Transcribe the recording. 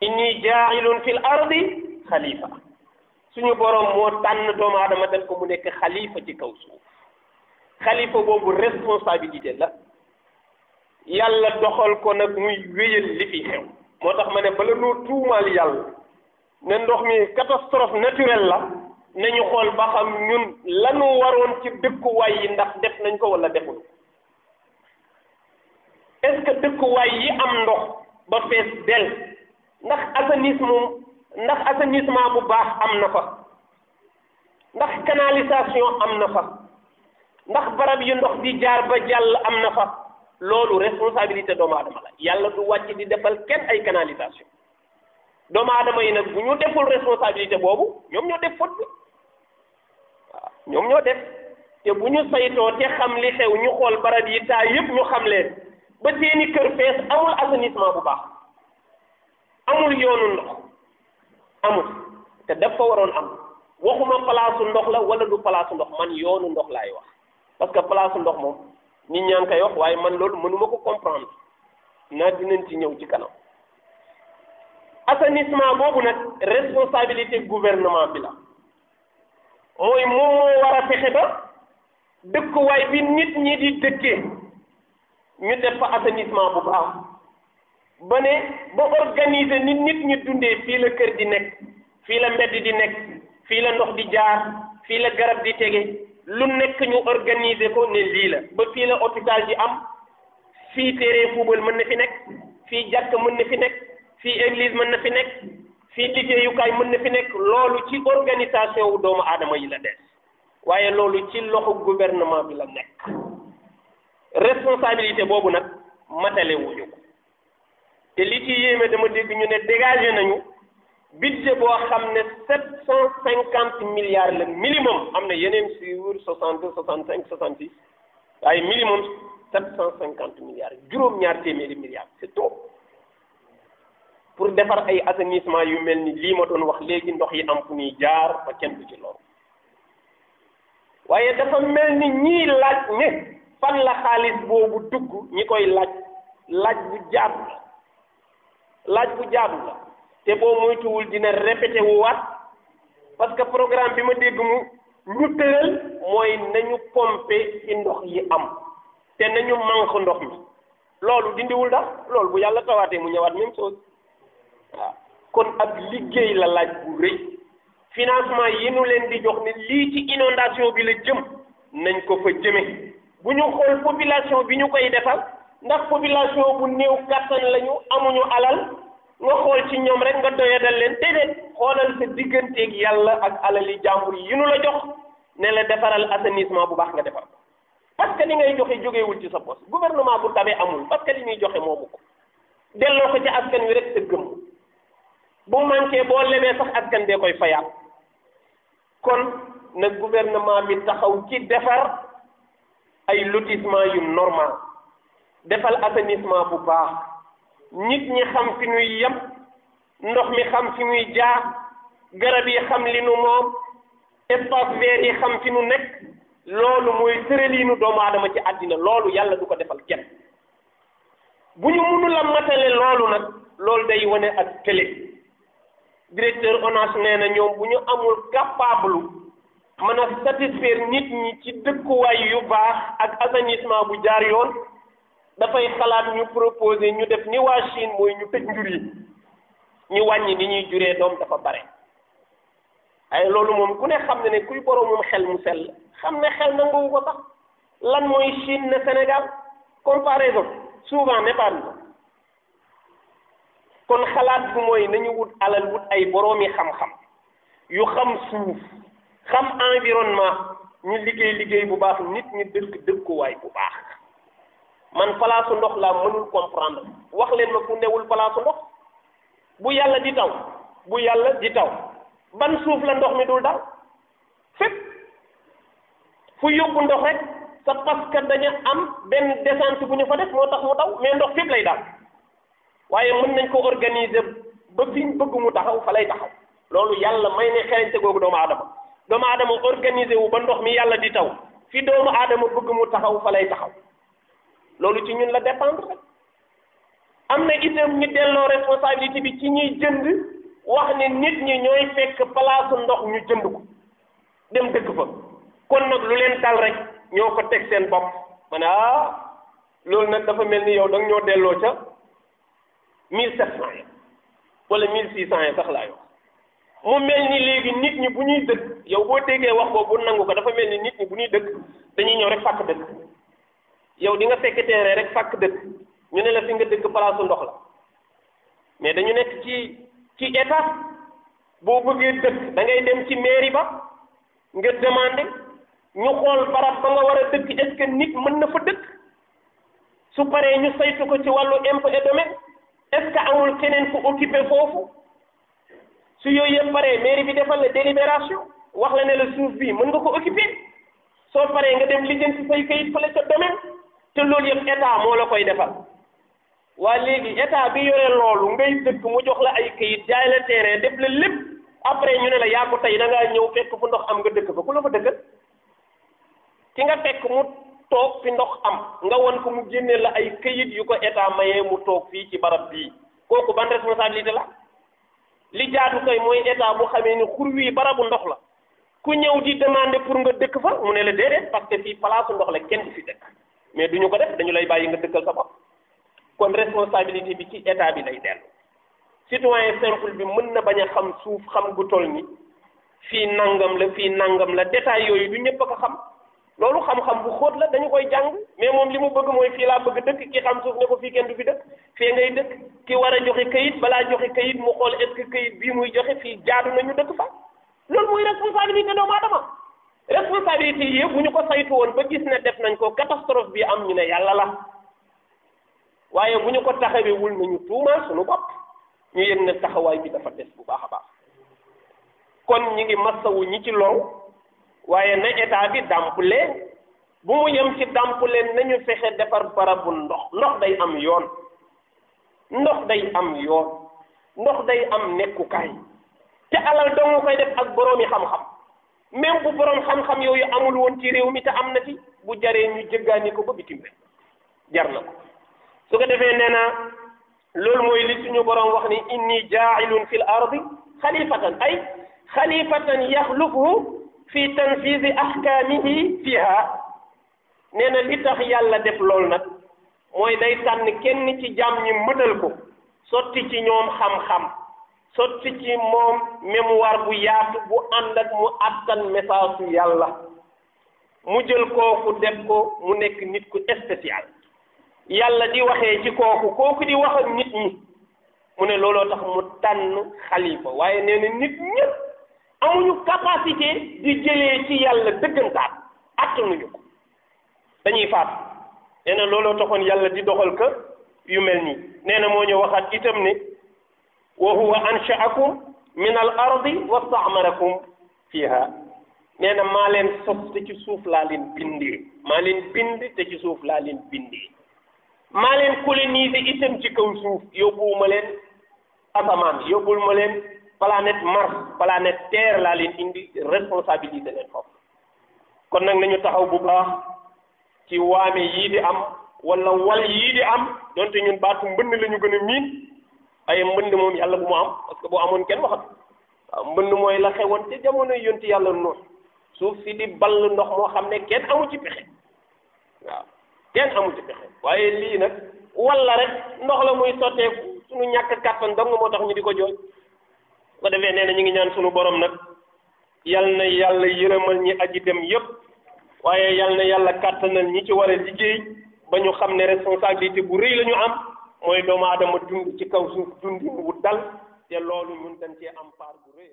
inni jaa'ilun fil ardi xalifa suñu borom moo tànn doomu aadama def ko mu nekk xalifa ci kaw suuf xalifa boobu responsabilité la yàlla doxal ko nag muy wéyal li fi xew moo tax ma ne bala noo tuumaal yàlla ne ndox mi catastrophe naturelle la nañu xool ba xam ñun lanu waroon ci dëkkuwaay yi ndax def nañ ko wala deful est-ce que dëkkuwaay yi am ndox ba fees del ndax assainissement bu baax am na fa ndax canalisation am na fa ndax barab yu ndox di jaar ba jàll am na fa loolu responsabilité doomu aadama la yàlla du wàcc di defal kenn ay canalisation doomu aadama yi nag bu ñu deful responsabilité boobu ñoom ñoo def faute bi waaw ñoom ñoo def te bu ñu saytoo te xam li xew ñu xool barab yi taa yëpp ñu xam leen ba seeni kër fees amul assainissement bu baax amul yoonu ndox amul te dafa waroon am waxuma palaasu ndox la wala du palaasu ndox man yoonu ndox laay wax parce que palaasu ndox moom nit ñaa ngi koy wax waaye man loolu mënuma ko comprendre naa dinañ ci ñëw ci kanam assainissement boobu nag responsabilité gouvernement bi la mooy moom moo war a fexe ba dëkkuwaay bi nit ñi di dëkkee ñu def fa assainissement bu baax ba ne ba organiser ni nit ñi dundee fii la kër di nekk fii la mbedd di nekk fii la ndox di jaar fii la garab di tege lu nekk ñu organiser ko ne lii la ba fii la hôpital di am fii terrain football mën na fi nekk fii jàkk mën na fi nekk fii église mën na fi nekk fii liggéeyukaay mën na fi nekk loolu ci organisation wu doomu aadama yi la des waaye loolu ci loxo gouvernement bi la nekk responsabilité boobu nag matale wuñu ko te li ci yéeme dama dégg ñu ne dégagé nañu budget boo xam ne 750 milliards la minimum am na yeneen sur 62 65 66 waaye minimum 750 milliards juróom-ñaar téeméeri milliards c'est tout pour defar ay assainissement yu mel ni lii ma doon wax léegi ndox yi am fu ñuy jaar ba kenn du ci loolu waaye dafa mel ni ñii laaj ne fan la xaalis boobu dugg ñi koy laaj bu jaadu la te boo moytuwul dina répété wu waat parce que programme bi ma dégg ñu tëral mooy nañu pomper ci ndox yi am te nañu manque ndox mi loolu dindiwul dax loolu bu yàlla tawaatee mu ñëwaat même chose waaw kon ab liggéey la laaj bu rëy financement yi nu leen di jox ne lii ci inondation bi la jëm nañ ko fa jëme bu ñu xool population bi ñu koy defal ndax population bu néew kattan lañu amuñu alal nga xool ci ñoom rek nga doyadal leen déedéet xoolal sa digganteeg yàlla ak alali jàmbur yi nu la jox ne la defaral assainissement bu baax nga defar parce que li ngay joxe jógewul ci sa poste gouvernement bu tabee amul parce que li ñuy joxe moomu ko delloo ko ci askan wi rek sa gëm bu manqué boo lebee sax askan bee koy fayaat kon nag gouvernement bi taxaw ci defar ay lotissement yu normal defal assainissement bu baax nit ñi xam fi ñuy yem ndox mi xam fi muy jaar garab yi xam li nu moom espace vert yi xam fi nu nekk loolu mooy tëraliinu doomu aadama ci àddina loolu yàlla du ko defal kenn bu ñu mënul a matale loolu nag loolu day wane ak télé directeur ONAS nee na ñoom bu ñu amul capable mën a satisfaire nit ñi ci dëkkuwaay yu baax ak assainissement bu jaar yoon dafay xalaat ñu proposer ñu def ni waa Chine mooy ñu tëj njur yi ñu wàññi ni ñuy juree doom dafa bare ay loolu moom ku ne xam ne ne kuy boroomum xel mu sell xam ne xel nanguwu ko sax lan mooy Chine ne Sénégal comparaison souvent n'est pas kon xalaat bu mooy nañu wut alal wut ay boroomi xam-xam yu xam suuf xam environnement ñu liggéey bu baax nit ñi dëkkuwaay bu baax man palaasu ndox laa mënul comprendre wax leen ma fu newul palaasu ndox bu yàlla di taw ban suuf la ndox mi dul dal fépp fu yóbbu ndox rek c'est parce que dañu am benn descente bu ñu fa def moo tax mu daw mais ndox fépp lay dal waaye mën nañ ko organiser ba fi ñu bëgg mu taxaw fa lay taxaw loolu yàlla may ne xereñte googu doomu aadama organiser wu ba ndox mi yàlla di taw fi doomu aadama bëgg mu taxaw fa lay taxaw loolu ci ñun la dépendre rek am na itam ñu delloo responsabilité bi ci ñuy jënd wax ne nit ñi ñooy fekk palaasu ndox ñu jënd ko dem dëkk fa kon nag lu leen dal rek ñoo ko teg seen bopp ma ne loolu nag dafa mel ni yow danga ñoo delloo ca 1700 ya wala 1600 ya sax laa yow mu mel ni léegi nit ñi bu ñuy dëkk yow boo déggee wax boobu nangu ko dafa mel ni nit ñi bu ñuy dëkk dañuy ñëw rek fàkk dëkk yow di nga fekk terrain rek fàkk dëkk ñu ne la fi nga dëkk palaasu ndox la mais dañu nekk ci état boo bëggee dëkk da ngay dem ci mairie ba nga demandé ñu xool barab ba nga war a dëkk est-ce que nit mën na fa dëkk su paree ñu saytu ko ci wàllu impôt et domaine est-ce que amul keneen ku occupé foofu su yooyu yëpp paree mairie bi defal la délibération wax la ne la suuf bi mën nga ko occupé soo paree nga dem lijjanti say kayit fële ca domaine te loolu yëpp état moo la koy defal waa léegi état bi yore loolu ngay dëkk mu jox la ay kayit jaay la terrain def la lépp après ñu ne la yaa ko tey da ngaa ñëw fekk fu ndox am nga dëkk fa ku la fa dëkkal ki nga fekk mu toog fi ndox am nga won ko mu génne la ay kayit yu ko état mayee mu toog fii ci barab bii kooku ban responsabilité la li jaadu kay mooy état bu xamee ni xur wii barabu ndox la ku ñëw di demander pour nga dëkk fa mu ne la déedéet parce que fii palaasu ndox la kenn du fi dëkk mais duñu ko def dañu lay bàyyi nga dëkkal sa bopp kon responsabilité bi ci état bi lay dellu citoyen simple bi mën na bañ a xam suuf xam gu toll ni fii nangam la détail yooyu du ñëpp a ko xam loolu xam-xam bu xóot la dañu koy jàng mais moom li mu bëgg mooy fii laa bëgg dëkk ki xam suuf ne ko fii kenn du fi dëkk fii ngay dëkk ki war a joxe kayit balaa joxe kayit mu xool est-ce que kayit bii muy joxe fii jaadu nañu dëkk fa loolu mooy responsabilité doomu aadama responsabilité yi yëpp bu ñu ko saytu woon ba gis ne def nañ ko catastrophe bi am ñu ne yàlla la waaye bu ñu ko taxawewul nañu tuumaal suñu bopp ñu yëg ne taxawaay bi dafa des bu baax a baax kon ñi ngi massawu ñi ci loru waaye na état bi dàmpule bu mu yem ci dàmpule nañu fexe defar barabu ndox day am yoon ndox day am nekkukaay te alal doo nga koy def ak boroomi xam-xam même bu boroom xam-xam yooyu amul woon ci réew mi te am na fi bu jaree ñu jëggaani ko ba bitim rek jar na ko su ko defee nee na loolu mooy li suñu boroom wax ni inni jaa'ilun fil ardi xalifatan yaxlufu fi tanfizi ahkaamihi fiha nee na li tax yàlla def loolu nag mooy day tànn kenn ci jaam ñi mëtal ko sotti ci ñoom xam-xam sotti ci moom mémoire bu yaatu bu ànd ak mu attan message su yàlla mu jël kooku def ko mu nekk nit ku spécial yàlla di waxee ci kooku di wax ak nit ñi mu ne looloo tax mu tànn xalifa waaye nee na nit ñëpp amuñu capacité di jëlee ci yàlla dëggantaat attanuñu ko dañuy faat nee na looloo taxoon yàlla di doxal ka yu mel nii nee na moo ñu waxaat itam ne wa huwa ansha'akum min al ardi wastaamarakum fiha nee na maa leen sos te ci suuf laa leen bindee maa leen bind te ci suuf laa leen bindee maa leen coloniser itam ci kaw suuf yóbbuwuma leen asamaan yóbbul ma leen planète Mars planète Terre laa leen indi responsabilité leen foofu kon nag nañu taxaw bu baax ci waame yii di am wala wal yii di am donte ñun baatu mbënd la ñu gën a miin ay mbënd moom yàlla bu mu am parce que boo amoon kenn waxat waaw mbënd mooy la xewoon te jamono yonti yàlla Nuux suuf si di ball ndox moo xam ne kenn amu ci pexe waaw kenn amu ci pexe waaye lii nag walla rek ndox la muy sotteeku suñu ñàkk kàttan dong moo tax ñu di ko jooy ko defee nee na ñu ngi ñaan suñu borom nag yal na yàlla yërëmal ñi aji dem yépp waaye yal na yàlla kàttanal ñi ci war a liggéey ba ñu xam ne responsabilité bu rëy la ñu am mooy doomu aadama dund ci kaw suuf dundin wu dal te loolu ñun dañ cee am part bu rëy